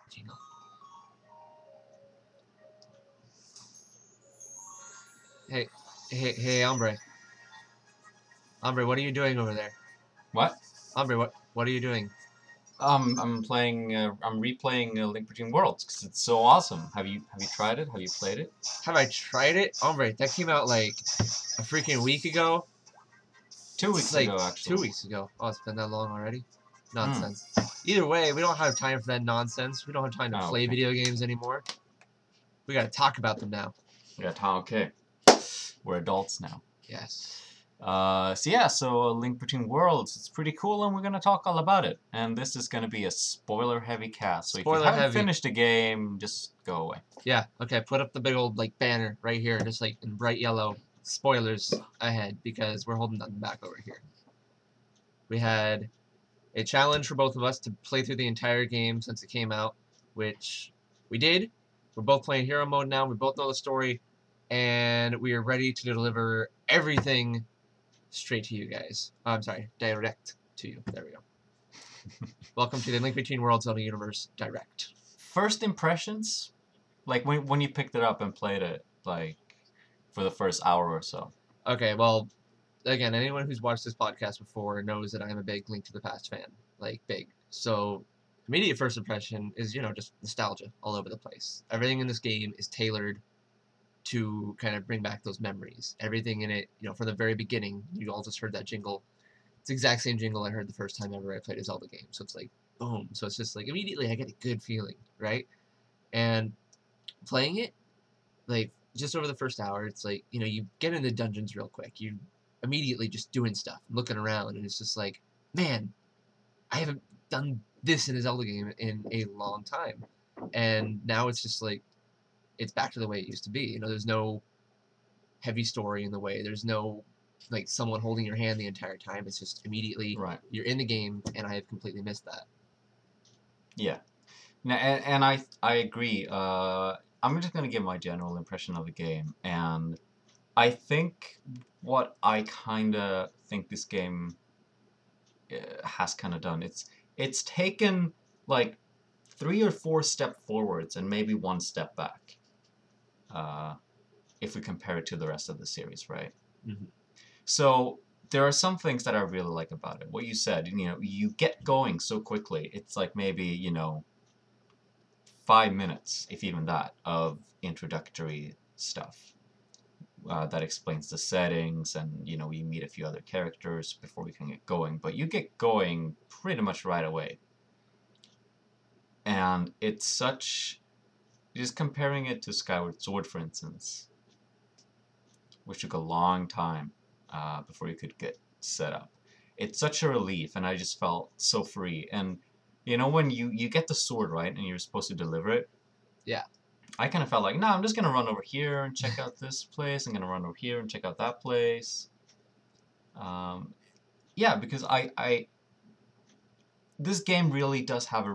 Jingle. Hey, Hombre. Hombre, what are you doing over there? What? Hombre, what are you doing? I'm playing. I'm replaying Link Between Worlds because it's so awesome. Have you tried it? Have you played it? Have I tried it? Hombre, that came out like a freaking week ago. 2 weeks Like ago, 2 actually. weeks ago. Oh, it's been that long already? Hmm. Nonsense. Either way, we don't have time for that nonsense. We don't have time to Oh, play okay. video games anymore. We gotta talk about them now. Yeah. Okay. We're adults now. Yes. So Link Between Worlds. It's pretty cool, and we're gonna talk all about it. And this is gonna be a spoiler-heavy cast. So if you Spoiler haven't heavy. finished the game, just go away. Yeah, okay, put up the big old like banner right here, just like in bright yellow. Spoilers ahead, because we're holding nothing back over here. We had a challenge for both of us to play through the entire game since it came out, which we did. We're both playing hero mode now. We both know the story, and we are ready to deliver everything straight to you guys. Oh, I'm sorry, direct to you. There we go. Welcome to the Link Between Worlds Zelda Universe Direct. First impressions, like when you picked it up and played it, like for the first hour or so. Okay, well, again, anyone who's watched this podcast before knows that I'm a big Link to the Past fan, like big. So, immediate first impression is just nostalgia all over the place. Everything in this game is tailored to kind of bring back those memories. Everything in it, from the very beginning, you all just heard that jingle. It's the exact same jingle I heard the first time ever I played a Zelda game. So it's like, boom. So it's just like immediately I get a good feeling, right? And playing it, like just over the first hour, it's like you get in the dungeons real quick. You immediately just doing stuff, looking around, and it's just like, man, I haven't done this in a Zelda game in a long time, and now it's just like it's back to the way it used to be. There's no heavy story in the way. There's no like someone holding your hand the entire time. It's just immediately Right. you're in the game, and I have completely missed that. Yeah. And I agree. I'm just gonna give my general impression of the game, and I think what I kind of think this game has kind of done. It's taken like 3 or 4 steps forwards and maybe 1 step back. Uh, if we compare it to the rest of the series, right? Mm-hmm. So there are some things that I really like about it. What you said, you get going so quickly. It's like maybe 5 minutes, if even that, of introductory stuff that explains the settings, and you meet a few other characters before we can get going. But you get going pretty much right away, and it's such. Just comparing it to Skyward Sword, for instance, which took a long time before you could get set up. It's such a relief, and I just felt so free. And when you get the sword right, and you're supposed to deliver it. Yeah. I kind of felt like, no, I'm just gonna run over here and check out this place. I'm gonna run over here and check out that place. Um, yeah, because this game really does have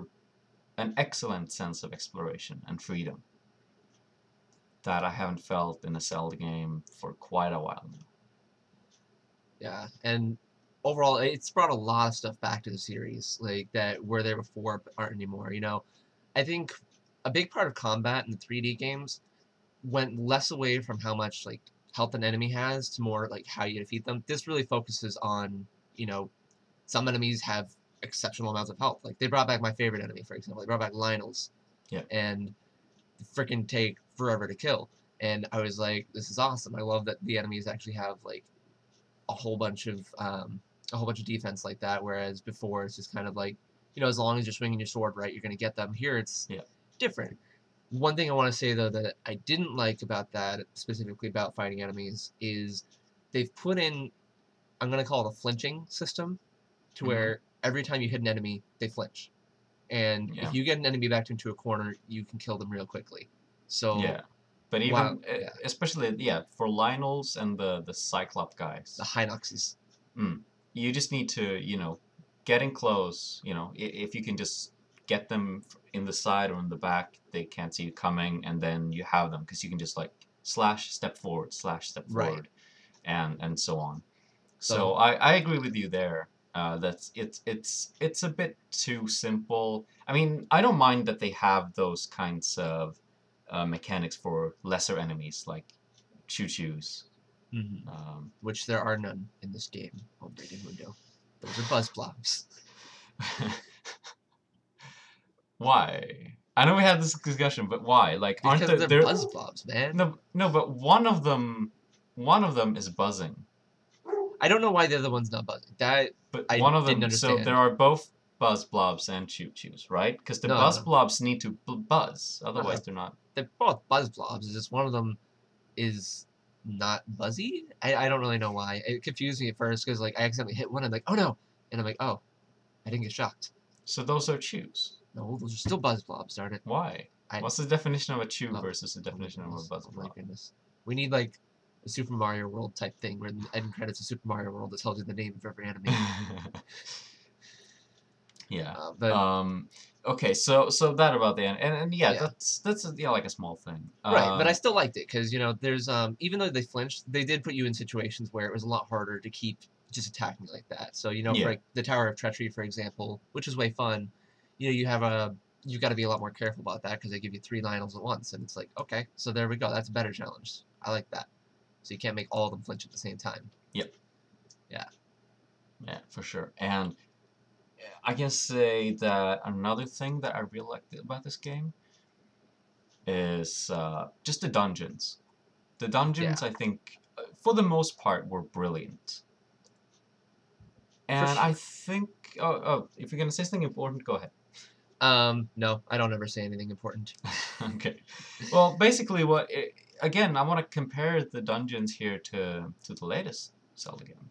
an excellent sense of exploration and freedom that I haven't felt in a Zelda game for quite a while now. Yeah, and overall, it's brought a lot of stuff back to the series, like that were there before but aren't anymore. I think a big part of combat in the 3D games went less away from how much like health an enemy has to more like how you defeat them. This really focuses on some enemies have exceptional amounts of health. Like they brought back my favorite enemy, for example. They brought back Lionel's, Yeah. and freaking take forever to kill. And I was like, this is awesome. I love that the enemies actually have like a whole bunch of defense like that. Whereas before it's just kind of like, as long as you're swinging your sword right, you're gonna get them. Here it's different. One thing I want to say though that I didn't like about that, specifically about fighting enemies, is they've put in, I'm gonna call it a flinching system, to where every time you hit an enemy, they flinch. And if you get an enemy backed into a corner, you can kill them real quickly. So yeah, but even especially for Lionel's and the Cyclop guys, the Hinoxes, you just need to get in close. If you can just get them in the side or in the back, they can't see you coming, and then you have them because you can just like slash step forward, and so on. So I agree with you there. It's a bit too simple. I mean, I don't mind that they have those kinds of mechanics for lesser enemies like choo-choos. Mm-hmm. Um, Which there are none in this game, Hombre Mundo. Those are buzz blobs. why? I know we had this discussion, but why? Like, aren't Because they're there? buzz blobs, man. No, but one of them is buzzing. I don't know why the other one's not buzzing. That But I one of didn't them, so there understand. are both buzz blobs and choo-choos, right? Because the No, buzz no, blobs need to buzz, no. otherwise they're not. They're both buzz blobs. It's just one of them is not buzzy. I don't really know why. It confused me at first because like I accidentally hit one. I'm like, oh no, and I'm like, oh, I didn't get shocked. So those are chews. No, those are still buzz blobs, darn it. Why? I What's the definition of a chew oh, versus the oh my definition of a goodness. buzz Oh my blob? goodness. We need like a Super Mario World type thing where the end credits of Super Mario World that tells you the name of every enemy. Yeah. But Okay, so that about the end, and yeah, yeah. that's like a small thing. Right, but I still liked it because there's even though they flinched, they did put you in situations where it was a lot harder to keep just attacking like that. So for Yeah. like the Tower of Treachery, for example, which is way fun. You've got to be a lot more careful about that because they give you 3 Lionels at once, and it's like okay, so there we go. That's a better challenge. I like that. So you can't make all of them flinch at the same time. Yep. Yeah. Yeah, for sure. And I can say that another thing that I really liked about this game is just the dungeons. The dungeons, Yeah. I think, for the most part, were brilliant. For And I sure. think, if you're gonna say something important, go ahead. No, I don't ever say anything important. Okay. Well, basically, again, I want to compare the dungeons here to the latest Zelda game,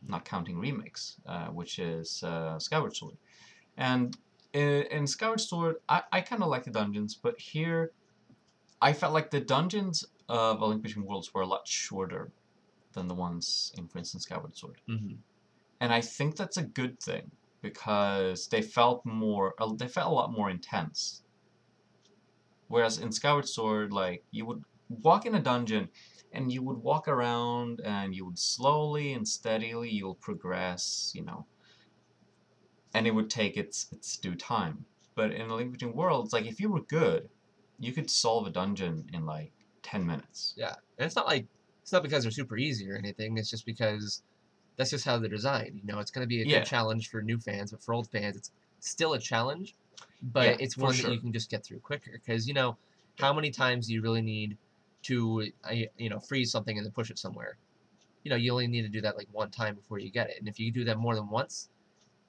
not counting remakes, which is Skyward Sword. And in Skyward Sword, I kind of like the dungeons, but here, I felt like the dungeons of A Link Between Worlds were a lot shorter than the ones in, for instance, Skyward Sword. Mm-hmm. And I think that's a good thing because they felt a lot more intense. Whereas in Skyward Sword, like you would walk in a dungeon and you would walk around and you would slowly and steadily you'll progress, and it would take its due time. But in A Link Between Worlds, like if you were good, you could solve a dungeon in like 10 minutes. Yeah, and it's not because they're super easy or anything. It's just because that's just how they're designed. It's going to be a good Yeah, challenge for new fans, but for old fans, it's still a challenge, but yeah, it's for one that you sure. can just get through quicker. Because how many times do you really need to freeze something and then push it somewhere? You only need to do that like one time before you get it, and if you do that more than once,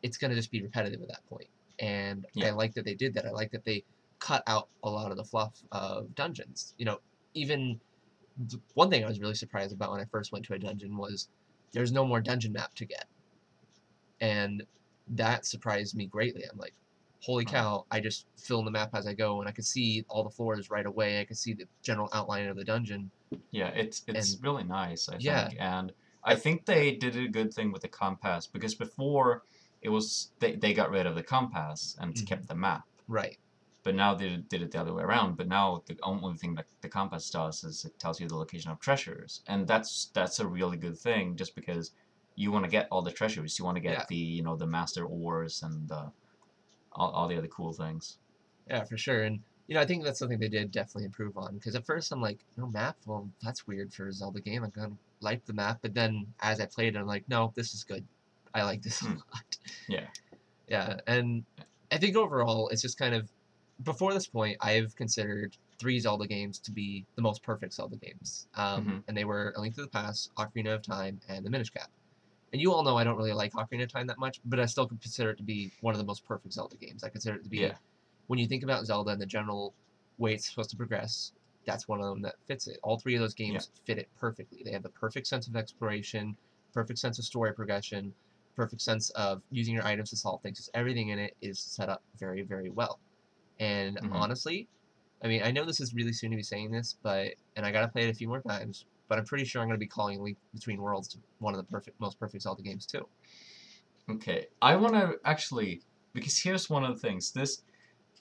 it's going to just be repetitive at that point. And I Yeah. like that they did that. I like that they cut out a lot of the fluff of dungeons. Even one thing I was really surprised about when I first went to a dungeon was there's no more dungeon map to get. And that surprised me greatly. I'm like, holy cow, I just fill in the map as I go and I could see all the floors right away. I could see the general outline of the dungeon. Yeah, it's And really nice, I yeah, think. And I I, think yeah, they did a good thing with the compass because before it was they got rid of the compass and mm-hmm, kept the map. right. But now they did it the other way around. But now the only thing that the compass does is it tells you the location of treasures, and that's a really good thing. Just because you want to get all the treasures, you want to Yeah, get the master ores and all the other cool things. yeah, for sure. And I think that's something they did definitely improve on. Because at first I'm like, no map? Well, that's weird for a Zelda game. I'm gonna like the map, but then as I played it, I'm like, no, this is good. I like this a Hmm. lot. Yeah. Yeah, and I think overall, it's just kind of before this point, I've considered 3 Zelda games to be the most perfect Zelda games, Hmm. and they were A Link to the Past, Ocarina of Time, and The Minish Cap. And you all know I don't really like Ocarina of Time that much, but I still consider it to be one of the most perfect Zelda games. I consider it to be Yeah. when you think about Zelda and the general way it's supposed to progress, that's one of them that fits it. All 3 of those Yeah. games fit it perfectly. They have the perfect sense of exploration, perfect sense of story progression, perfect sense of using your items to solve things. Just everything in it is set up very, very well. And Hmm. honestly, I mean, I know this is really soon to be saying this, and I gotta play it a few more times, but I'm pretty sure I'm gonna be calling Link Between Worlds to one of the most perfect Zelda games too. Okay. I want to actually because here's one of the things.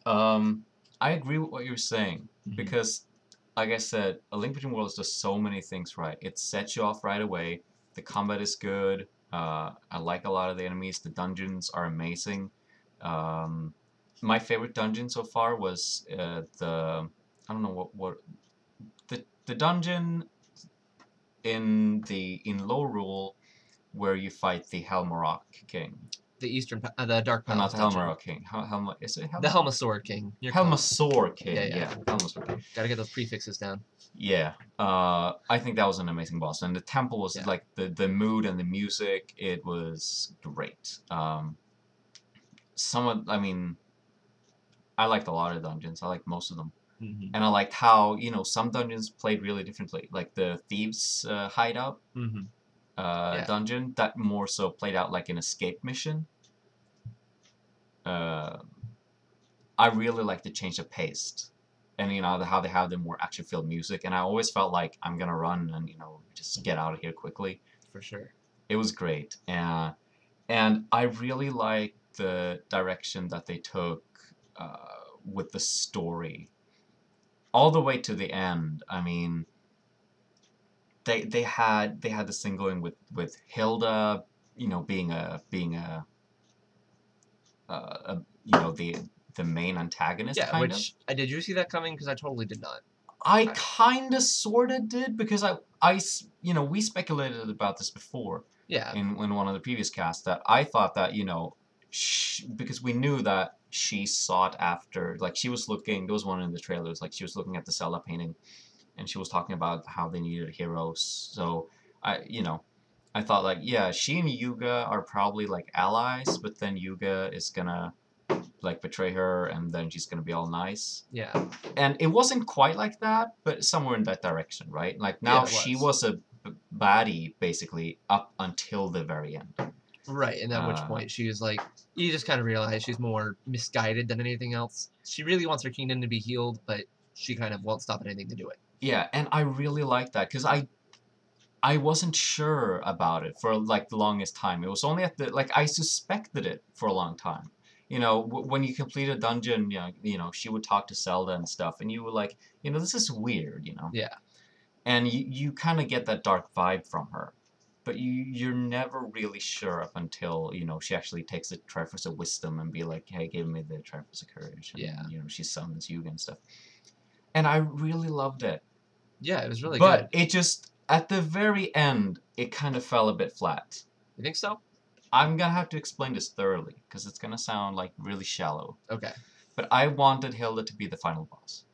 Um, I agree with what you're saying Mm-hmm. because, like I said, A Link Between Worlds does so many things right. It sets you off right away. The combat is good. I like a lot of the enemies. The dungeons are amazing. My favorite dungeon so far was the I don't know what the dungeon in Low Rule where you fight the Helmarok King. The Dark Not Palace the dungeon. Helmarok King. Is it The Helmarok? Helmasaur King. You're close. Helmasaur King. Yeah. Helmasaur King. Gotta get those prefixes down. Yeah. I think that was an amazing boss, and the temple was Yeah. like the mood and the music. It was great. I mean, I liked a lot of dungeons. I liked most of them. Mm-hmm. And I liked how, some dungeons played really differently. Like the Thieves' Hideout Mm-hmm. dungeon, that more so played out like an escape mission. I really like the change of pace. And, how they have the more action-filled music. And I always felt like I'm going to run and, just get out of here quickly. For sure. It was great. And I really liked the direction that they took with the story. All the way to the end. I mean, they had this thing going with Hilda, being the main antagonist, Yeah, kind of. which did you see that coming? Because I totally did not. I kind of sort of did, because we speculated about this before. Yeah. In one of the previous casts, that I thought that because we knew that she sought after, like, she was looking. There was one in the trailers, like, she was looking at the Zelda painting, and she was talking about how they needed heroes. So I thought, like, yeah, she and Yuga are probably like allies, but then Yuga is gonna like betray her, and then she's gonna be all nice. Yeah. And it wasn't quite like that, but somewhere in that direction, right? Like, now she was a baddie basically up until the very end. Right, and at which point she was like, you just kind of realize she's more misguided than anything else. She really wants her kingdom to be healed, but she kind of won't stop at anything to do it. Yeah, and I really like that, because I wasn't sure about it for like the longest time. It was only I suspected it for a long time. When you complete a dungeon, she would talk to Zelda and stuff, and you were like, this is weird, Yeah. And you kind of get that dark vibe from her, but you're never really sure up until she actually takes the Triforce of Wisdom and be like, hey, give me the Triforce of Courage, and Yeah. she summons Yuga and stuff, and I really loved it. Yeah, it was really good. But it just, at the very end, it kind of fell a bit flat. You think so? I'm gonna have to explain this thoroughly, because it's gonna sound like really shallow. Okay. But I wanted Hilda to be the final boss.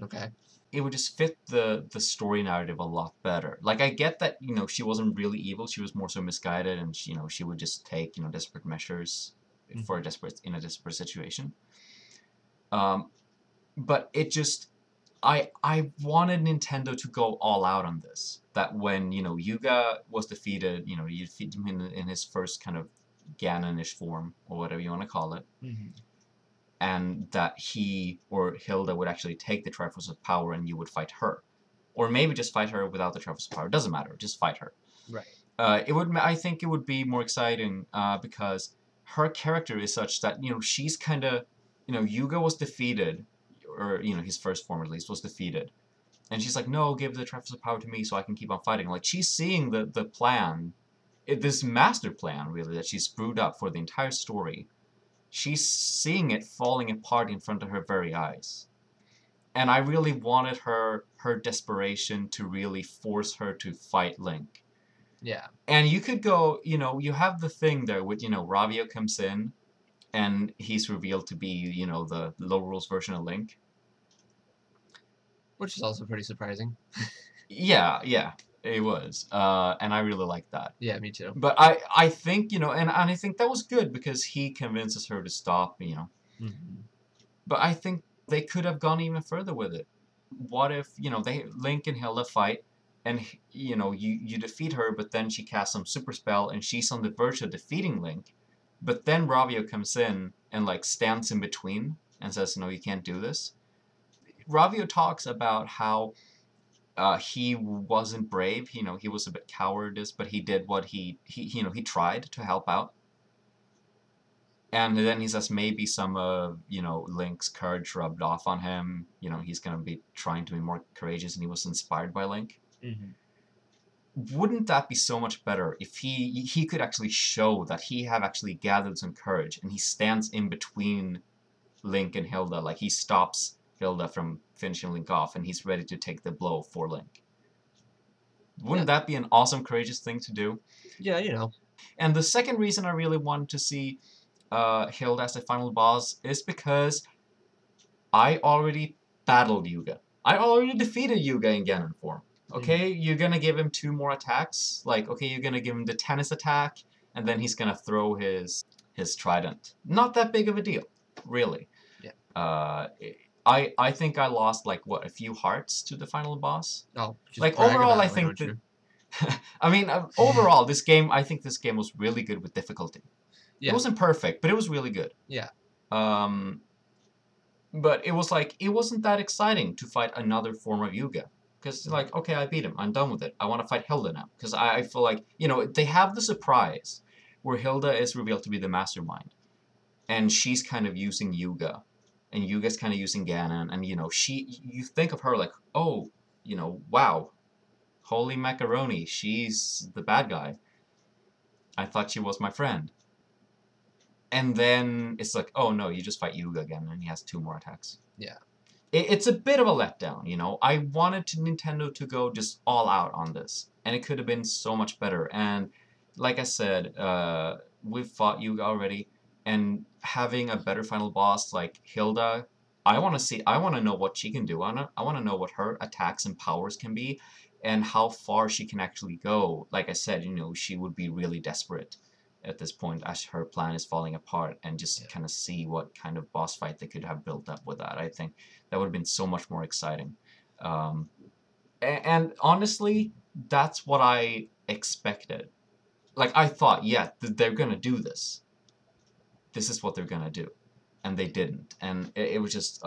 Okay. It would just fit the story narrative a lot better. Like, I get that, she wasn't really evil, she was more so misguided, and she would just take, desperate measures for in a desperate situation. But it just, I wanted Nintendo to go all out on this. That when, Yuga was defeated, you defeat him in his first kind of Ganonish form, or whatever you want to call it, and that he or Hilda would actually take the Triforce of Power and you would fight her. Or maybe just fight her without the Triforce of Power. It doesn't matter, just fight her. Right. I think it would be more exciting, because her character is such that, she's kind of, Yuga was defeated, or his first form at least was defeated, and she's like, no, give the Triforce of Power to me so I can keep on fighting. Like, she's seeing the plan, this master plan really that she's brewed up for the entire story. She's seeing it falling apart in front of her very eyes, and I really wanted her desperation to really force her to fight Link. Yeah. And you could go, you have the thing there with, Ravio comes in and he's revealed to be, the Low Rules version of Link. Which is also pretty surprising. Yeah, it was. And I really liked that. Yeah, me too. But I think, and I think that was good, because he convinces her to stop, But I think they could have gone even further with it. What if, Link and Hilda fight, and, you defeat her, but then she casts some super spell, and she's on the verge of defeating Link. But then Ravio comes in and, like, stands in between and says, no, you can't do this. Ravio talks about how he wasn't brave, he was a bit cowardice, but he did what he tried to help out. And then he says maybe some of, Link's courage rubbed off on him. He's going to be trying to be more courageous, and he was inspired by Link. wouldn't that be so much better if he could actually show that he have actually gathered some courage and he stands in between Link and Hilda, like he stops Hilda from finishing Link off and he's ready to take the blow for Link. Wouldn't that be an awesome, courageous thing to do? Yeah, you know. And the second reason I really wanted to see Hilda as the final boss is because I already battled Yuga. I already defeated Yuga in Ganon form. Okay, you're gonna give him 2 more attacks. Like, okay, you're gonna give him the tennis attack, and then he's gonna throw his trident. Not that big of a deal, really. Yeah. I think I lost like what, a few hearts to the final boss. Oh, just like brag overall, about I it, why think don't that. you? I mean, overall, this game, I think this game was really good with difficulty. Yeah. It wasn't perfect, but it was really good. Yeah. But it was like, it wasn't that exciting to fight another form of Yuga. Because, like, okay, I beat him. I'm done with it. I want to fight Hilda now. Because I feel like, you know, they have the surprise where Hilda is revealed to be the mastermind. And she's kind of using Yuga. And Yuga's kind of using Ganon. And, you know, you think of her like, oh, you know, wow. Holy macaroni. She's the bad guy. I thought she was my friend. And then it's like, oh no, you just fight Yuga again, and he has 2 more attacks. Yeah. It's a bit of a letdown, you know. I wanted Nintendo to go just all out on this, and it could have been so much better. And like I said, we've fought Yuga already, and having a better final boss like Hilda, I want to know what she can do. I want to know what her attacks and powers can be, and how far she can actually go. Like I said, you know, she would be really desperate at this point as her plan is falling apart, and just kind of see what kind of boss fight they could have built up with that. I think that would have been so much more exciting. And honestly, that's what I expected. Like, I thought, yeah, they're going to do this. This is what they're going to do. And they didn't. And it was just,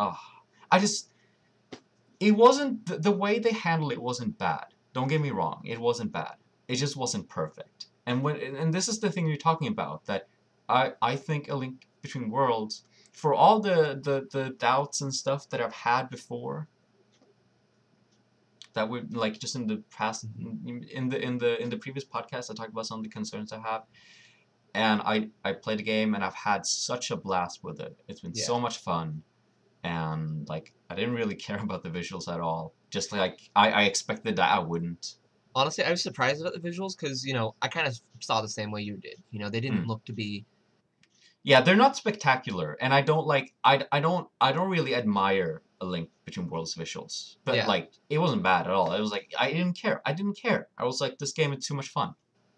it wasn't, the way they handled it wasn't bad. Don't get me wrong, it wasn't bad. It just wasn't perfect. And this is the thing you're talking about, that I think A Link Between Worlds, for all the doubts and stuff that I've had before, that would, like, just in the past, in the previous podcast, I talked about some of the concerns I have, and I played the game and I've had such a blast with it. It's been so much fun, and like, I didn't really care about the visuals at all. Just like I expected that I wouldn't. Honestly, I was surprised about the visuals because, you know, I kind of saw the same way you did. You know, they didn't look to be. Yeah, they're not spectacular, and I don't like. I don't really admire A Link Between Worlds visuals, but like, it wasn't bad at all. It was like, I didn't care. I was like, this game is too much fun.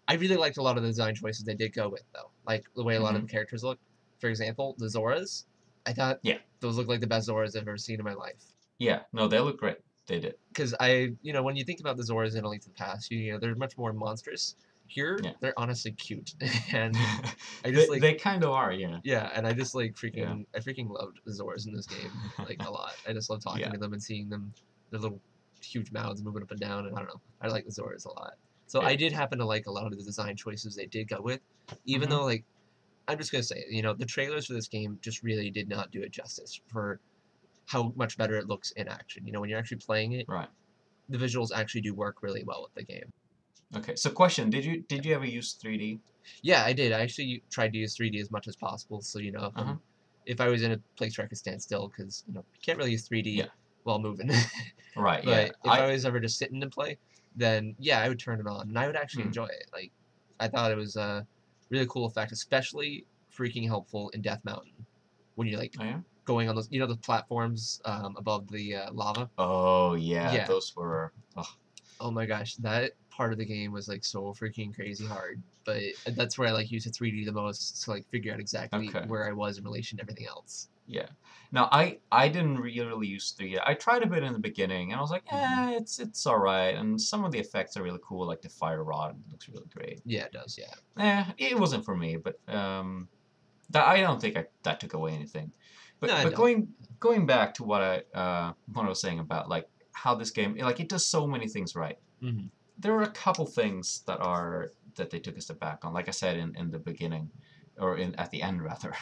I really liked a lot of the design choices they did go with, though. Like the way a lot of the characters look. For example, the Zoras. I thought those look like the best Zoras I've ever seen in my life. Yeah, no, they look great. They did. Because you know, when you think about the Zoras in A Link to the Past, you know, they're much more monstrous. Here, they're honestly cute, and I just they kind of are, yeah. Yeah, and I just like freaking, I freaking loved the Zoras in this game, like, a lot. I just love talking to them and seeing them, their little huge mouths moving up and down, and I don't know, I like the Zoras a lot. So I did happen to like a lot of the design choices they did go with, even though, like, I'm just gonna say, you know, the trailers for this game just really did not do it justice for how much better it looks in action. You know, when you're actually playing it, the visuals actually do work really well with the game. Okay, so question, did you ever use 3D? Yeah, I did. I actually tried to use 3D as much as possible, so, you know, if I was in a place where I could stand still, because, you know, you can't really use 3D while moving. Right, but if I was ever just sitting and play, then, yeah, I would turn it on, and I would actually enjoy it. Like, I thought it was a really cool effect, especially freaking helpful in Death Mountain, when you're, like, going on those, you know, the platforms above the lava. Oh, yeah, those were... Oh my gosh, that part of the game was like so freaking crazy hard. But that's where I like used 3D the most to like figure out exactly where I was in relation to everything else. Yeah. Now I didn't really use 3D. I tried a bit in the beginning, and I was like, it's all right. And some of the effects are really cool, like the fire rod looks really great. Yeah, it does. Yeah. It wasn't for me, but I don't think that took away anything. But no, but going back to what I was saying about like how this game, like, it does so many things right. There are a couple things that they took a step back on, like I said in the beginning, or at the end rather,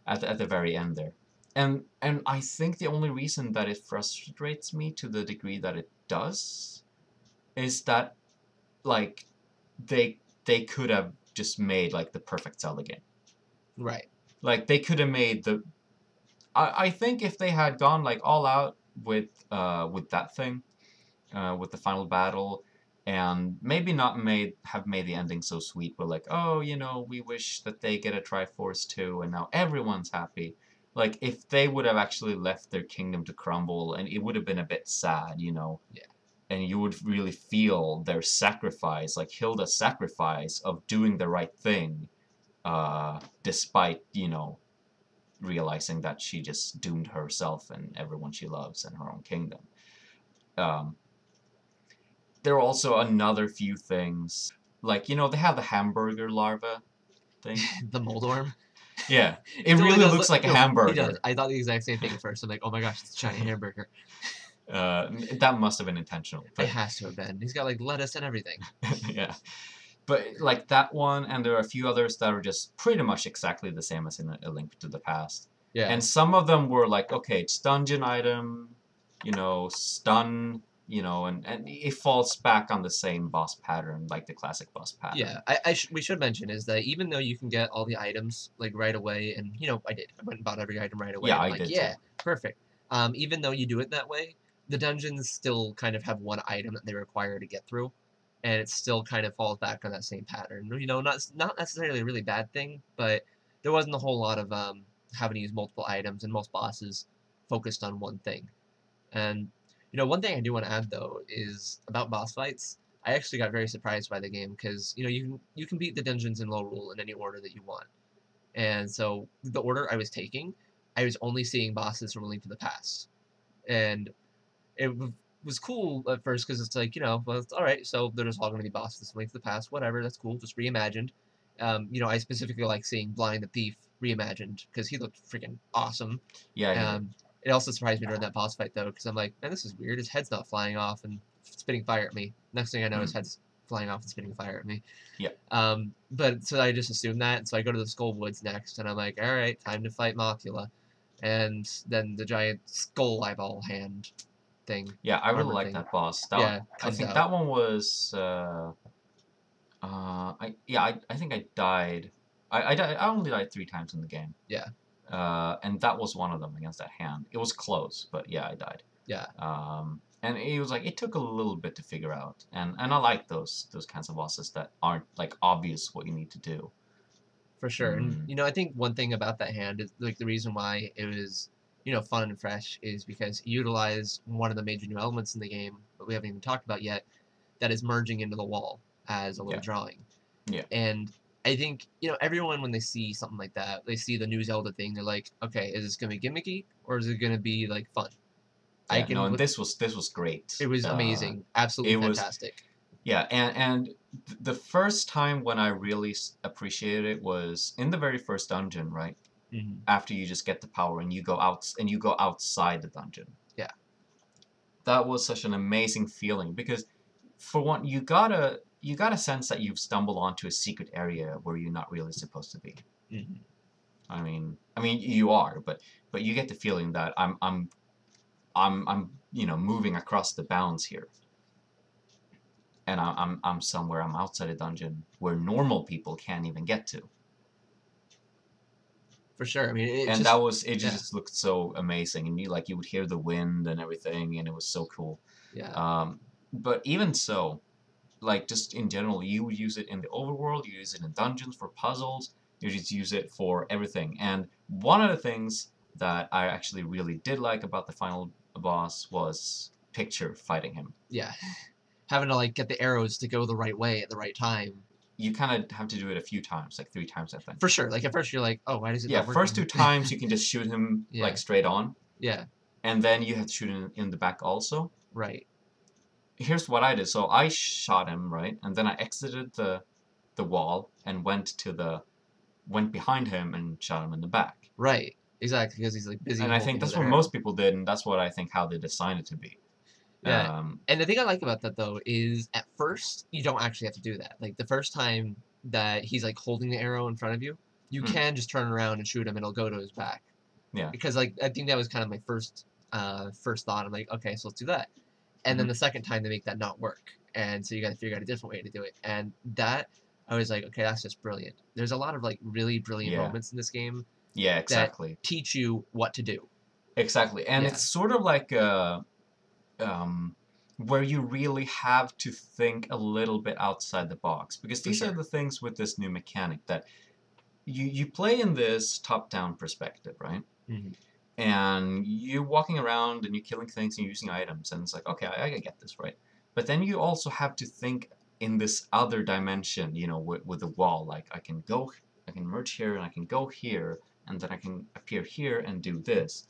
at the very end there, and I think the only reason that it frustrates me to the degree that it does is that like they could have just made like the perfect Zelda game. Right. Like they could have made the. I think if they had gone like all out with that thing, with the final battle, and maybe not have made the ending so sweet. We're like, oh, we wish that they get a Triforce too, and now everyone's happy. Like if they would have actually left their kingdom to crumble, and it would have been a bit sad, Yeah. and you would really feel their sacrifice, like Hilda's sacrifice of doing the right thing, despite realizing that she just doomed herself and everyone she loves and her own kingdom. Um, there are also another few things, like they have the hamburger larva thing. The Moldorm. Yeah, He it totally really does looks like a he hamburger. does. I thought the exact same thing at first. I'm like, oh my gosh, it's a giant hamburger. That must have been intentional. It But has to have been. He's got like lettuce and everything. yeah, but like that one, and there are a few others that are just pretty much exactly the same as in A Link to the Past. Yeah. And some of them were like, okay, it's dungeon item, stun, and it falls back on the same boss pattern, like the classic boss pattern. Yeah, we should mention is that even though you can get all the items like right away, and I did. I went and bought every item right away. Yeah, I'm I like, did yeah, too. perfect. Even though you do it that way, the dungeons still kind of have one item that they require to get through, and it still kind of falls back on that same pattern. Not necessarily a really bad thing, but there wasn't a whole lot of having to use multiple items, and most bosses focused on one thing. And one thing I do want to add though is about boss fights. I actually got very surprised by the game because you can beat the dungeons in low rule in any order that you want. And so the order I was taking, I was only seeing bosses from A Link to the Past, and it was cool at first because it's like well, it's all right. So they're just all going to be bosses from A Link to the Past, whatever. That's cool, just reimagined. I specifically like seeing Blind the Thief reimagined because he looked freaking awesome. Yeah. It also surprised me during that boss fight though, because I'm like, man, this is weird. His head's not flying off and spitting fire at me. Next thing I know, his head's flying off and spitting fire at me. Yeah. But so I just assumed that, and so I go to the Skull Woods next, and I'm like, all right, time to fight Mothula, and then the giant skull eyeball hand thing. Yeah, I really armor like thing. that boss. Yeah, I comes think out. that one was. I think I died. I only died 3 times in the game. Yeah. And that was one of them against that hand. It was close, but yeah, I died. Yeah. And it was like it took a little bit to figure out, and I like those kinds of bosses that aren't like obvious what you need to do. For sure. And I think one thing about that hand is like the reason why it was fun and fresh is because it utilized one of the major new elements in the game that we haven't even talked about yet, that is merging into the wall as a little drawing. Yeah. And I think everyone, when they see something like that, they see the new Zelda thing, they're like, okay, is this gonna be gimmicky or is it gonna be like fun? Yeah, this was great. It was amazing, absolutely fantastic. Yeah, and the first time when I really appreciated it was in the very first dungeon, right? Mm-hmm. After you just get the power and you go outside the dungeon. Yeah. That was such an amazing feeling because, for one, you got a sense that you've stumbled onto a secret area where you're not really supposed to be. Mm-hmm. I mean you are, but you get the feeling that I'm moving across the bounds here. And I'm somewhere, I'm outside a dungeon where normal people can't even get to. For sure. I mean, it just looked so amazing, and you would hear the wind and everything, and it was so cool. Yeah. But even so, like just in general, you would use it in the overworld, you use it in dungeons for puzzles, you just use it for everything. And one of the things that I actually really did like about the final boss was picture fighting him. Yeah. Having to get the arrows to go the right way at the right time. You kind of have to do it a few times, like 3 times, I think. For sure. At first you're like, oh, why does it not work? First 2 times you can just shoot him straight on. Yeah. And then you have to shoot him in the back also. Right. Here's what I did. So I shot him, right? And then I exited the wall and went behind him and shot him in the back. Right. Exactly, because he's busy. And I think that's what most people did, and that's what I think how they designed it to be. Yeah. And the thing I like about that though is at first you don't actually have to do that. Like the first time that he's holding the arrow in front of you, you can just turn around and shoot him and it'll go to his back. Yeah. Because I think that was kind of my first thought. I'm like, okay, so let's do that. And then the second time they make that not work. and so you got to figure out a different way to do it. And that I was like, okay, that's just brilliant. There's a lot of like really brilliant Yeah. moments in this game Yeah, that exactly. teach you what to do. Exactly. And Yeah, it's sort of like um, where you really have to think a little bit outside the box, because for these are sure. the things with this new mechanic that you play in this top-down perspective, right? Hmm. And you're walking around and you're killing things and you're using items, and it's like, okay, I get this, right? But then you also have to think in this other dimension, with the wall. Like I can merge here and I can go here, and then I can appear here and do this.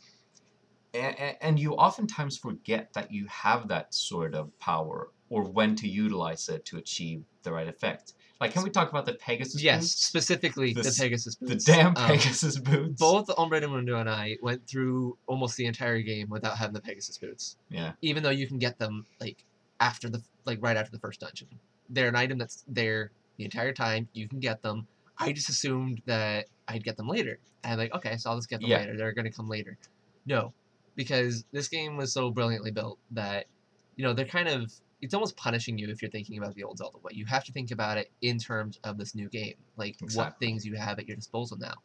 And you oftentimes forget that you have that sort of power, or when to utilize it to achieve the right effect. Like, can we talk about the Pegasus Yes, boots? specifically the This, Pegasus the boots. damn Pegasus boots. Both Hombre Mundo and I went through almost the entire game without having the Pegasus boots. Yeah. Even though you can get them right after the first dungeon. They're an item that's there the entire time. You can get them. I just assumed that I'd get them later. And like, okay, so I'll just get them Yeah. later. They're gonna come later. No. Because this game was so brilliantly built that, they're kind of it's almost punishing you if you're thinking about the old Zelda way. You have to think about it in terms of this new game, like what Exactly. things you have at your disposal now.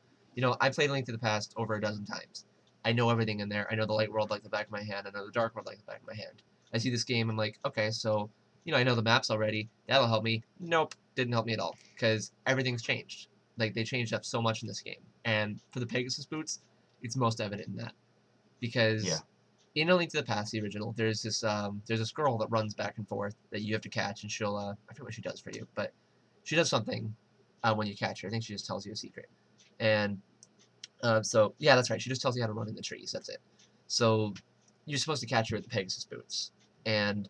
I played Link to the Past over a dozen times. I know everything in there. I know the light world like the back of my hand. I know the dark world like the back of my hand. I see this game, I'm like, okay, so I know the maps already. That'll help me. Nope, didn't help me at all because everything's changed. Like they changed up so much in this game, and for the Pegasus boots, it's most evident in that Yeah. because in A Link to the Past, the original, there's this girl that runs back and forth that you have to catch, and she'll I forget what she does for you, but she does something when you catch her. I think she just tells you a secret, and so yeah, that's right. She just tells you how to run in the trees. That's it. So you're supposed to catch her with the Pegasus boots, and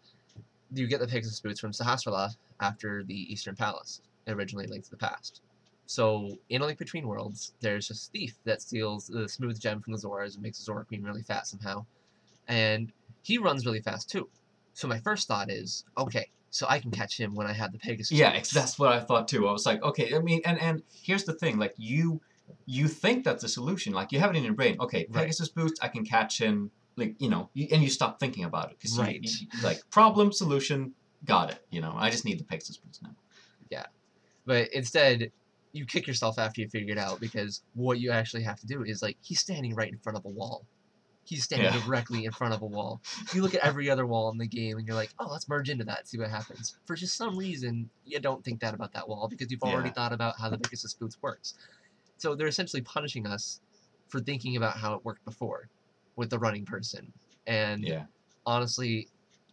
you get the Pegasus boots from Sahasrara after the Eastern Palace, originally Link to the Past. So in A Link Between Worlds, there's this thief that steals the smooth gem from the Zoras and makes the Zora Queen really fast somehow, and he runs really fast too. So my first thought is, okay, so I can catch him when I have the Pegasus Yeah, boots. that's what I thought too. I was like, okay, I mean, and here's the thing, like you think that's the solution, like you have it in your brain. Okay, Right. Pegasus boots, I can catch him, like and you stop thinking about it because Right. like problem solution, got it. I just need the Pegasus boots now. Yeah. But instead, you kick yourself after you figure it out because what you actually have to do is like he's standing right in front of a wall. He's standing Yeah, directly in front of a wall. You look at every other wall in the game and you're like, oh, let's merge into that, see what happens. For just some reason, you don't think that about that wall because you've already yeah, thought about how the Pegasus boots works. So they're essentially punishing us for thinking about how it worked before with the running person. And yeah, honestly,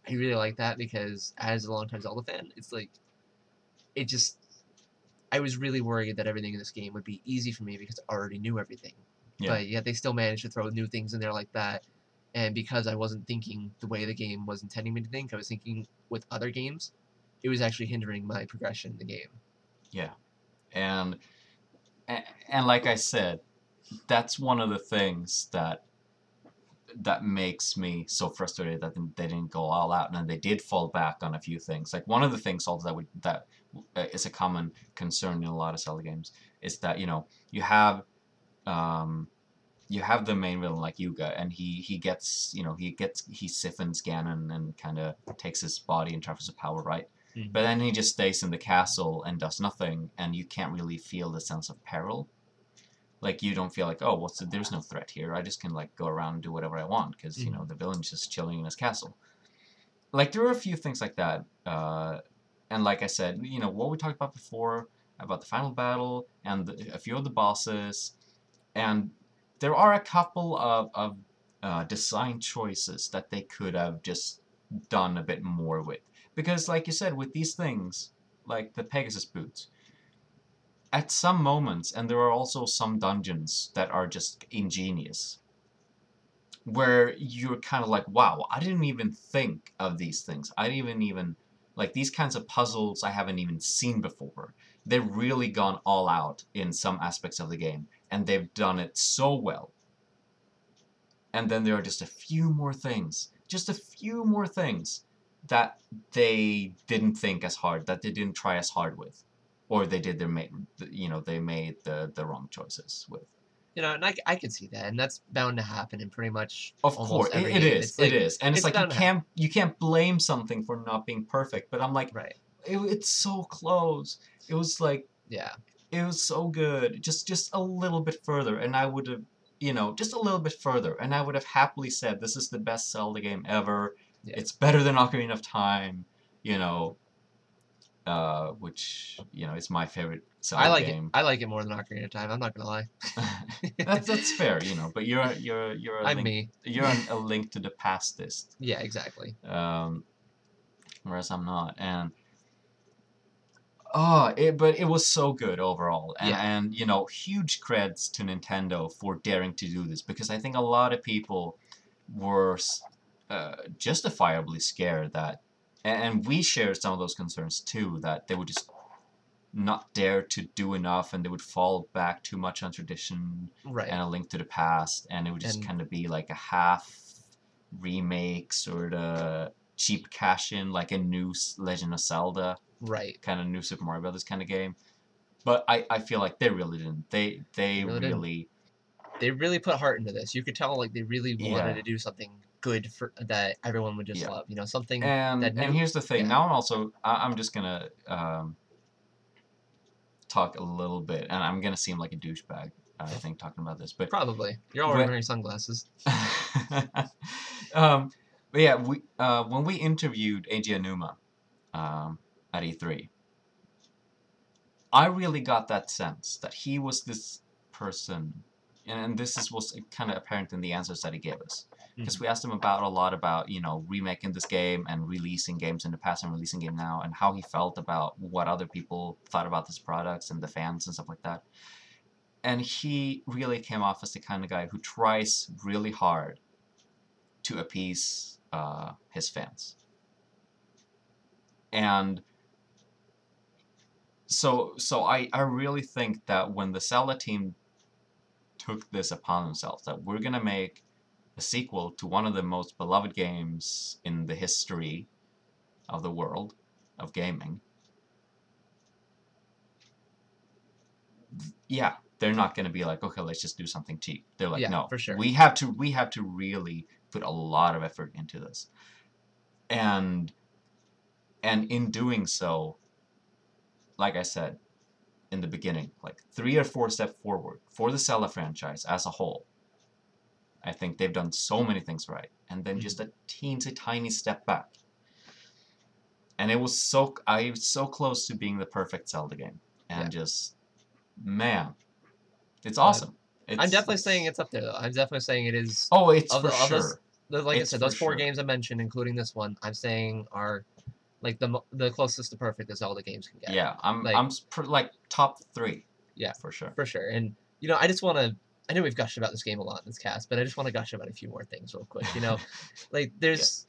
I really like that because as a longtime Zelda fan, it's like it just I was really worried that everything in this game would be easy for me because I already knew everything. yeah, But yet they still managed to throw new things in there like that. And because I wasn't thinking the way the game was intending me to think, I was thinking with other games, it was actually hindering my progression in the game. yeah, and and like I said, that's one of the things that makes me so frustrated that they didn't go all out, and they did fall back on a few things. Like one of the things also that is a common concern in a lot of Zelda games is that um, you have the main villain like Yuga, and he siphons Ganon and kind of takes his body and transfers the power, right? Mm-hmm. But then he just stays in the castle and does nothing, and you can't really feel the sense of peril. Like you don't feel like, oh, there's no threat here. I just can like go around and do whatever I want because Mm-hmm. the villain's just chilling in his castle. Like there are a few things like that, and like I said, what we talked about before about the final battle and a few of the bosses, and there are a couple of design choices that they could have just done a bit more with, because like you said, with these things like the Pegasus boots, at some moments, and there are also some dungeons that are just ingenious, where you're kind of like, wow, I didn't even think of these things. I didn't even, like, these kinds of puzzles I haven't even seen before. They've really gone all out in some aspects of the game, and they've done it so well. And then there are just a few more things that they didn't think as hard, that they didn't try as hard with, or they did they made the wrong choices with. You know, and I can see that, and that's bound to happen in pretty much Of course, almost every it game. is. It's It like is, and it's it's like bound to happen. you can't blame something for not being perfect. But I'm like, Right. it's so close. It was like Yeah. it was so good. Just a little bit further, and I would have, just a little bit further, and I would have happily said this is the best Zelda game ever. Yeah. It's better than Ocarina of Time. You know, which is my favorite I Zelda like it. game. I like it more than Ocarina of Time. I'm not gonna lie. That's fair, but you're a I'm link me. a link to the pastist. Yeah, exactly. Whereas I'm not, and but it was so good overall, Yeah. and huge creds to Nintendo for daring to do this because I think a lot of people were justifiably scared that, and we shared some of those concerns too, that they would just not dare to do enough and they would fall back too much on tradition Right. and A Link to the Past, and it would just And kind of be like a half remake sort of cheap cash in, like a new Legend of Zelda right. kind of new Super Mario Brothers kind of game. But I feel like they really didn't. They They really didn't. really They really put heart into this. You could tell like they really wanted yeah to do something good for that everyone would just yeah. love. You know, something And that and new. here's the thing. Yeah. Now I'm just gonna talk a little bit, and I'm gonna seem like a douchebag. I think talking about this, but Probably. You're already when wearing sunglasses. um, but yeah, when we interviewed Eiji Aonuma at E3, I really got that sense that he was this person, and was kind of apparent in the answers that he gave us. Because Mhm. we asked him about a lot about remaking this game and releasing games in the past and releasing game now, and how he felt about what other people thought about this products and the fans and stuff like that. And he really came off as the kind of guy who tries really hard to appease his fans. And so I really think that when the Zelda team took this upon themselves, that we're gonna make a sequel to one of the most beloved games in the history of the world of gaming, yeah, they're not gonna be like, okay, let's just do something cheap. They're like, Yeah, no, for sure. we have to really put a lot of effort into this, and in doing so, like I said in the beginning, like 3 or 4 steps forward for the Zelda franchise as a whole. I think they've done so many things right, and then just a teensy tiny step back. And I was so close to being the perfect Zelda game, and Yeah. just man, it's Uh, awesome. I'm It's definitely saying it's up there though. I'm definitely saying it is oh, it's of for the of those. sure. Like I It's said, for those four sure. games I mentioned, including this one, I'm saying are like the closest to perfect as Zelda games can get. Yeah, Like, like top 3 yeah, for sure. for sure. And I just want to. I know we've gushed about this game a lot in this cast, but I just want to gush about a few more things real quick. Like Yeah. there's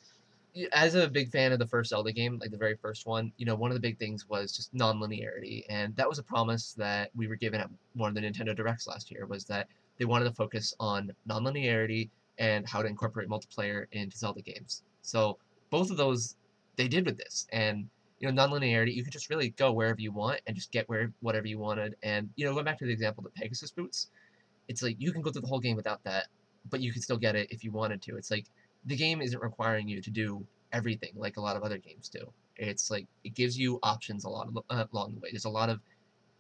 as a big fan of the first Zelda game, like the very first one, one of the big things was just non-linearity, and that was a promise that we were given at one of the Nintendo Directs last year. Was that they wanted to focus on non-linearity and how to incorporate multiplayer into Zelda games. So both of those they did with this, and non-linearity, you could just really go wherever you want and just get whatever you wanted. And going back to the example of the Pegasus boots, it's like you can go through the whole game without that, but you can still get it if you wanted to. It's like the game isn't requiring you to do everything like a lot of other games do. It's like it gives you options a lot along the way. There's a lot of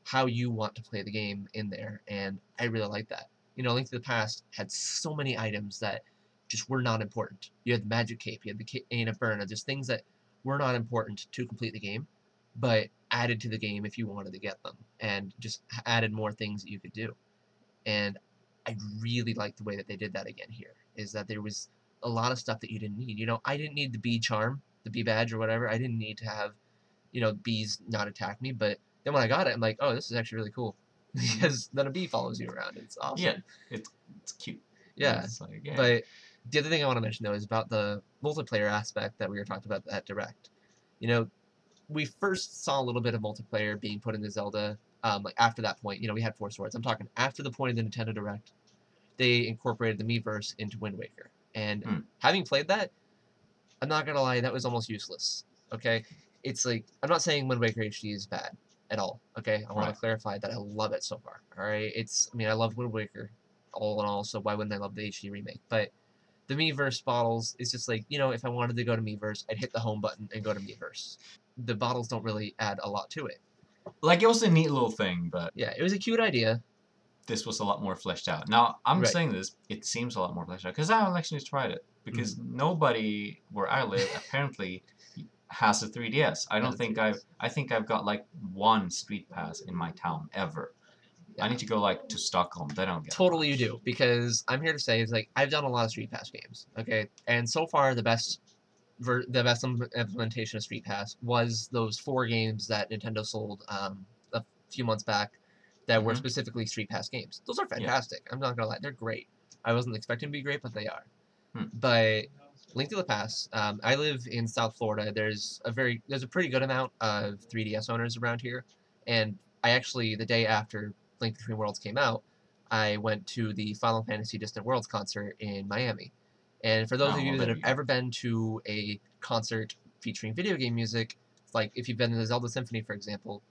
how you want to play the game in there, and I really like that. Link to the Past had so many items that just were not important. You had the magic cape, you had the cane of Burna, just things that were not important to complete the game, but added to the game if you wanted to get them, and just added more things that you could do. And I really like the way that they did that again here. Is that there was a lot of stuff that you didn't need. I didn't need the bee charm, the bee badge or whatever. I didn't need to have, bees not attack me. But then when I got it, I'm like, oh, this is actually really cool. Because then a bee follows you around. It's Yeah, awesome. it's cute. Yeah. It's like, yeah. But the other thing I want to mention though is about the multiplayer aspect that we were talking about at Direct. You know, we first saw a little bit of multiplayer being put into Zelda. Like after that point, we had Four Swords. I'm talking after the point of the Nintendo Direct, they incorporated the Miiverse into Wind Waker. And having played that, I'm not gonna lie, that was almost useless. Okay, it's like I'm not saying Wind Waker HD is bad at all. Okay, I want Right. to clarify that I love it so far. All right, I mean, I love Wind Waker. all in all. So why wouldn't I love the HD remake? But the Miiverse bottles is just like, if I wanted to go to Miiverse, I'd hit the home button and go to Miiverse. The bottles don't really add a lot to it. Like, it was a neat little thing, but Yeah, it was a cute idea. this was a lot more fleshed out. Now, I'm Right. saying this, it seems a lot more fleshed out, because I actually tried it. Because nobody where I live, apparently, has a 3DS. I don't think I think I've got, like, one Street Pass in my town, ever. Yeah. I need to go, like, to Stockholm. They don't get Totally much. you do, because I'm here to say is like I've done a lot of Street Pass games, okay, and so far the best implementation of Street Pass was those 4 games that Nintendo sold a few months back that were specifically Street Pass games. Those are fantastic. I'm not gonna lie, they're great. I wasn't expecting to be great, but they are. But Link to the Past, I live in South Florida. There's a pretty good amount of 3DS owners around here, and I actually, the day after Link Between Worlds came out, I went to the Final Fantasy Distant Worlds concert in Miami. And for those of you that have ever been to a concert featuring video game music, like if you've been to the Zelda Symphony, for example,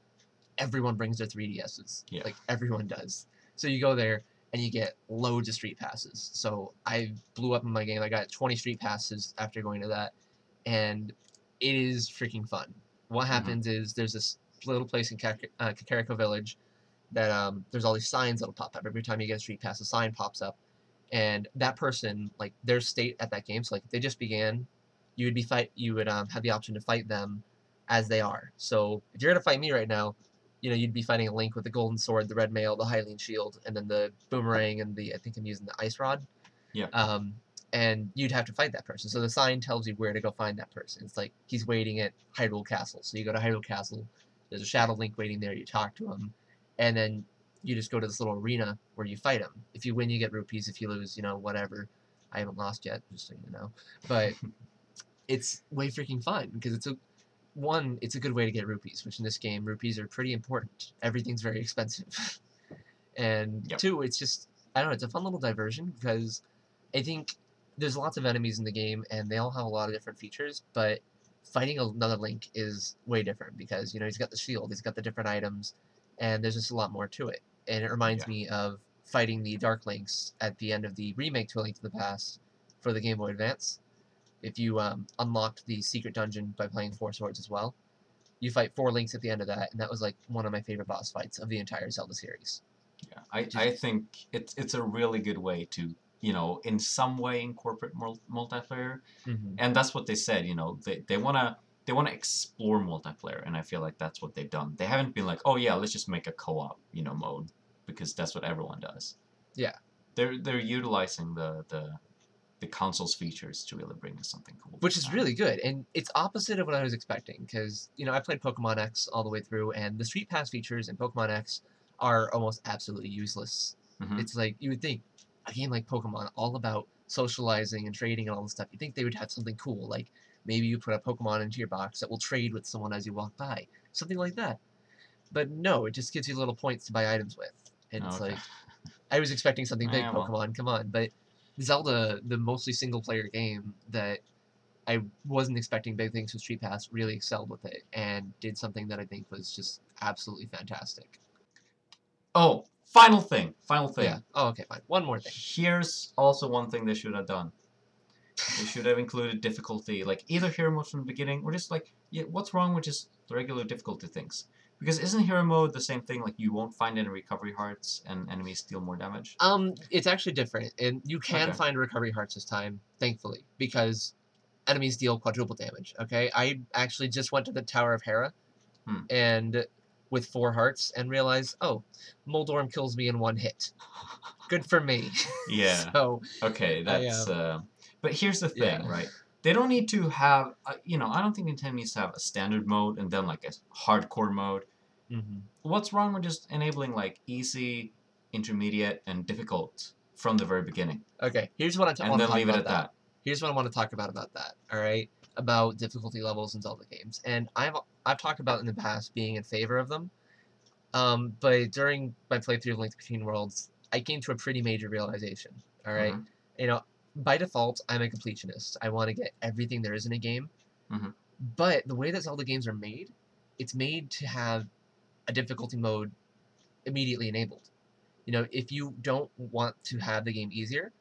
everyone brings their 3DSs. Yeah. Like everyone does. So you go there and you get loads of street passes. So I blew up in my game. I got 20 street passes after going to that, and it is freaking fun. What happens is there's this little place in Kakariko Village that there's all these signs that'll pop up every time you get a street pass. A sign pops up, and that person, like their state at that game. So like if they just began, you would have the option to fight them as they are. So if you're gonna fight me right now, you'd be fighting a Link with the golden sword, the red mail, the Hylian shield, and then the boomerang and I think I'm using the ice rod. Yeah. And you'd have to fight that person. So the sign tells you where to go find that person. It's like he's waiting at Hyrule Castle. So you go to Hyrule Castle. There's a Shadow Link waiting there. You talk to him, and then you just go to this little arena where you fight him. If you win, you get rupees. If you lose, whatever. I haven't lost yet, just so you know. But it's way freaking fun because it's a good way to get rupees, which in this game, rupees are pretty important. Everything's very expensive. And 2, it's just, I don't know, it's a fun little diversion because I think there's lots of enemies in the game and they all have a lot of different features, but fighting another Link is way different because, he's got the shield, he's got the different items, and there's just a lot more to it. And it reminds me of fighting the Dark Links at the end of the remake to A Link to the Past for the Game Boy Advance. If you unlocked the secret dungeon by playing 4 swords as well, you fight 4 Links at the end of that, and that was like one of my favorite boss fights of the entire Zelda series. Yeah, I think it's a really good way to, in some way incorporate multiplayer, and that's what they said. They wanna explore multiplayer, and I feel like that's what they've done. They haven't been like, oh yeah, let's just make a co-op, mode, because that's what everyone does. Yeah, they're utilizing the console's features to really bring us something cool. Which is really good, and it's opposite of what I was expecting, because, I played Pokemon X all the way through, and the Street Pass features in Pokemon X are almost absolutely useless. It's like, you would think, a game like Pokemon, all about socializing and trading and all this stuff, you'd think they would have something cool, like maybe you put a Pokemon into your box that will trade with someone as you walk by, something like that. But no, it just gives you little points to buy items with, and it's like, I was expecting something big, Pokemon, come on, but Zelda, the mostly single-player game that I wasn't expecting big things with Street Pass, really excelled with it and did something that I think was just absolutely fantastic. Oh, final thing. Yeah. Oh, okay, fine. One more thing. Here's also one thing they should have done. They should have included difficulty, like either hero mode from the beginning, or just like, what's wrong with just the regular difficulty things? Because isn't hero mode the same thing? Like you won't find any recovery hearts and enemies deal more damage? It's actually different, and you can find recovery hearts this time, thankfully, because enemies deal quadruple damage. Okay, I actually just went to the Tower of Hera, and with 4 hearts, and realized, oh, Moldorm kills me in 1 hit. Good for me. Yeah. So okay, that's. But here's the thing, right? They don't need to have, I don't think Nintendo needs to have a standard mode and then like a hardcore mode. What's wrong with just enabling like easy, intermediate, and difficult from the very beginning? Okay, here's what I want to talk about. And then leave it at that. Here's what I want to talk about that. All right, about difficulty levels in Zelda games, and I've talked about in the past being in favor of them. But during my playthrough of Link Between Worlds, I came to a pretty major realization. All right, by default, I'm a completionist. I want to get everything there is in a game. But the way that Zelda games are made, it's made to have a difficulty mode immediately enabled. You know, if you don't want to have the game easier,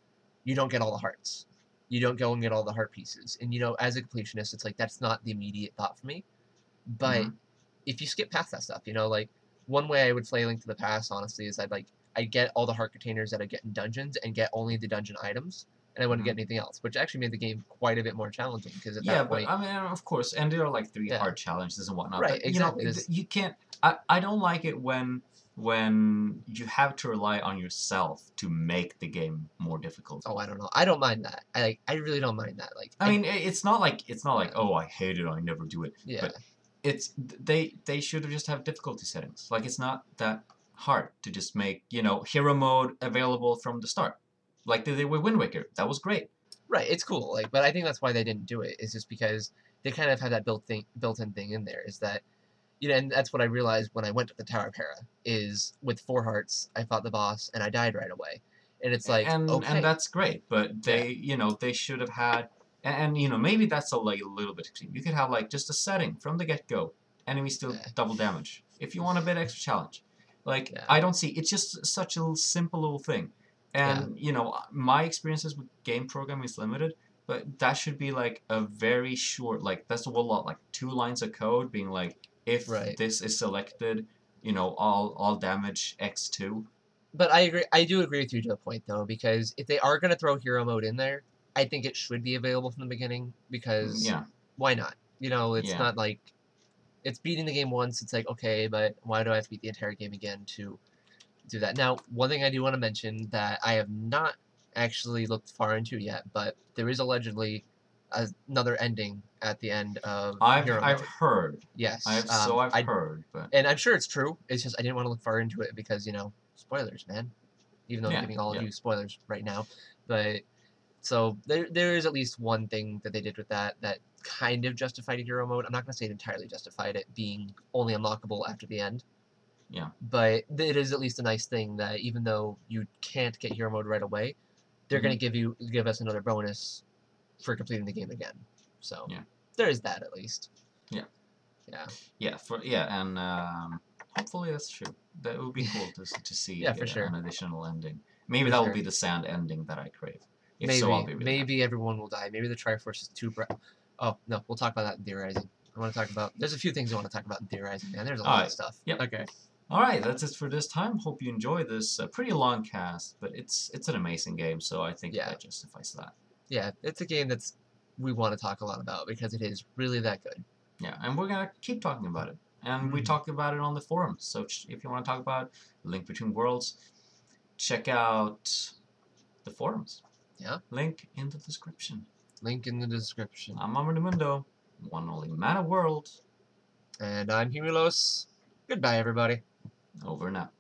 you don't get all the hearts. You don't go and get all the heart pieces. And you know, as a completionist, it's like that's not the immediate thought for me. But Hmm. if you skip past that stuff, you know, like one way I would play Link to the Past, honestly, is I'd get all the heart containers that I get in dungeons and get only the dungeon items, and I wouldn't Hmm. get anything else, which actually made the game quite a bit more challenging because at Yeah, that but point, I mean, of course, and there are like three yeah, hard challenges and whatnot. right, But you know, exactly. This, you can't. I don't like it when you have to rely on yourself to make the game more difficult. oh, I don't know. I don't mind that. I really don't mind that. Like, I mean, it's not like, yeah, oh, I hate it, I never do it. yeah, But it's they should have just have difficulty settings. Like it's not that hard to just make hero mode available from the start, like they did with Wind Waker. That was great. right. It's cool. Like, but I think that's why they didn't do it. Is just because they kind of had that built-in thing in there. Is that you know, and that's what I realized when I went to the Tower of Hera. Is with 4 hearts, I fought the boss and I died right away, and it's like, And okay, that's great. But yeah, they should have had, and maybe that's like a little bit extreme. You could have like just a setting from the get go, enemies still yeah, double damage. If you want a bit extra challenge, like yeah, I don't see. It's just such a simple little thing, yeah, and my experiences with game programming is limited. But that should be like a very short, like that's a whole lot, like 2 lines of code being like, if right. this is selected, all damage X2. But I agree. I do agree with you to a point though, because if they are going to throw hero mode in there, I think it should be available from the beginning because Yeah, why not? You know, it's yeah. not like it's beating the game once. It's like okay, but why do I have to beat the entire game again to do that? Now, one thing I do want to mention that I have not actually looked far into yet, but there is allegedly another ending at the end of hero I've mode. heard. Yes, I've I heard, but and I'm sure it's true. It's just I didn't want to look far into it because you know spoilers, man. Even though I'm yeah, giving all of yeah. you spoilers right now, but so there is at least one thing that they did with that kind of justified hero mode. I'm not gonna say it entirely justified it being only unlockable after the end, Yeah. but it is at least a nice thing that even though you can't get hero mode right away, they're Hmm. gonna give us another bonus for completing the game again. So Yeah. there is that at least. Yeah. Yeah. And hopefully that's true. That would be cool to see Yeah, for sure. an additional ending. Maybe For that will be sure. the sand ending that I crave. If so, I'll Maybe be really happy. maybe everyone will die. Maybe the Triforce is too bright. Oh no, we'll talk about that in theorizing. I want to talk about. There's a few things I want to talk about in theorizing, man. There's a All lot of right. stuff. Yep. Okay. All right, that's it for this time. Hope you enjoy this pretty long cast, but it's an amazing game, so I think Yeah. that justifies that. Yeah. It's a game that's we want to talk a lot about because it is really that good. Yeah, and we're gonna keep talking about it. And we Mhm. talked about it on the forums. So if you want to talk about Link Between Worlds, check out the forums. Yeah. Link in the description. Link in the description. I'm Hombre Mundo, one and only man of world. And I'm Humulos. Goodbye, everybody. Over now.